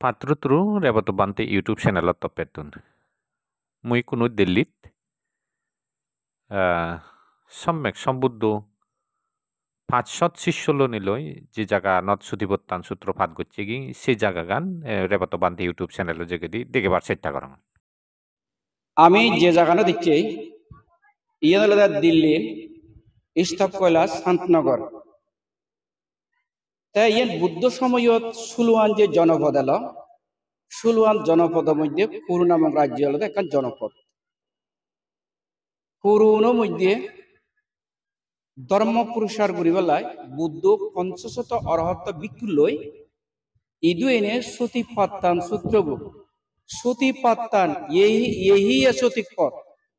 পাত্রত্রু Revata Bhante YouTube চ্যানেলত তপেতুন মুই কোনো দিল্লিত সম্যক সম্বুদ্ধ 500 শিষ্যলো নিলই যে জায়গা নদ সুধিবত্তান সূত্র ফাত করছে কি সেই জায়গা গান রেবত বান্তে ইউটিউব চ্যানেল যেগেদি দেখেবার চেষ্টা করেন। আমি যে জায়গাটা দেখছি ইয়ে হলো দিল্লির ইস্তক কৈলাস শান্তনগর। তাই ইয়ে বুদ্ধ সময়ত সুলুয়ান যে জনপদ এলো, সুলুয়ান জনপদের মধ্যে কুরু নামক রাজ্য হলো একটা জনপদ। কুরুর মধ্যে ধর্ম প্রসার করিবেলায় বুদ্ধ 500 অরহত ভিক্ষু লই ইদু এনে সতী পাত্তান সূত্রবুক সতী পাত্তান এই সঠিক পথ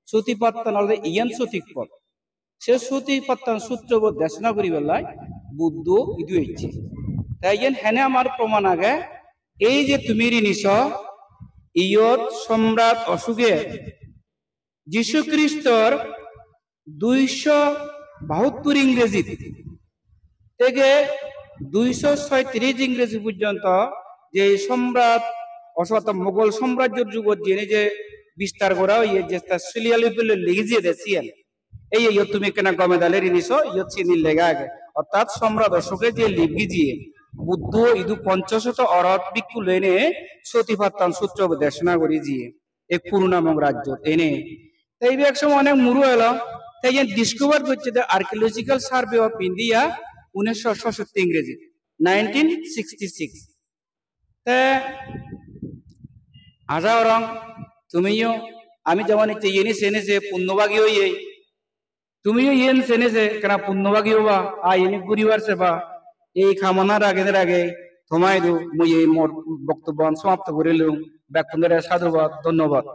সতী পাত্তান হলে ইয়ান সঠিক পথ সে সতী পাত্তান সূত্রবোধ দেশনা করিবেলায় বুদ্ধ ইদু হয়েছে। তাই ইয়ান হেনে আমার প্রমাণ আগে এই যে তুমি নিছ ইয়ত সম্রাট অশোকে যীশু খ্রিস্টর 272 ইংরেজি থেকে 236 ইংরেজি পর্যন্ত যে সম্রাট অর্থাৎ মোগল সাম্রাজ্যের যুগত জেনে যে বিস্তার করা ইয়ে যে সিলিয়ালি বলে লিখিয়ে দেছিলেন এই তুমি কেন গমেদালের নিছ ইয়ত চিনি লেগা আগে অর্থাৎ সম্রাট অশোকে যে লিপি দিয়ে বুদ্ধ ইদু 500 অরহত ভিক্ষু লেনে সতীপাত্তান সূত্র দেশনা করি দিয়ে এই কুরু নামক রাজ্য এনে এই এক সময় অনেক মুরু এলো তাই ডিসকভার করছে the archaeological survey of India 1966 ইংরেজি 1966। আজা ওরং তুমিও আমি যেমন ইয়ে সেনেছে পুণ্যভাগী হইয়ে তুমিও ইয়েন সেনেছে কেন পুণ্যভাগী হবা ইনি ঘুরিবার সেবা এই কামনার আগে তোমায় দু মুই এই মোর বক্তব্য সমাপ্ত করিলুম। ব্যাকুন্দরে সাধুবাদ, ধন্যবাদ।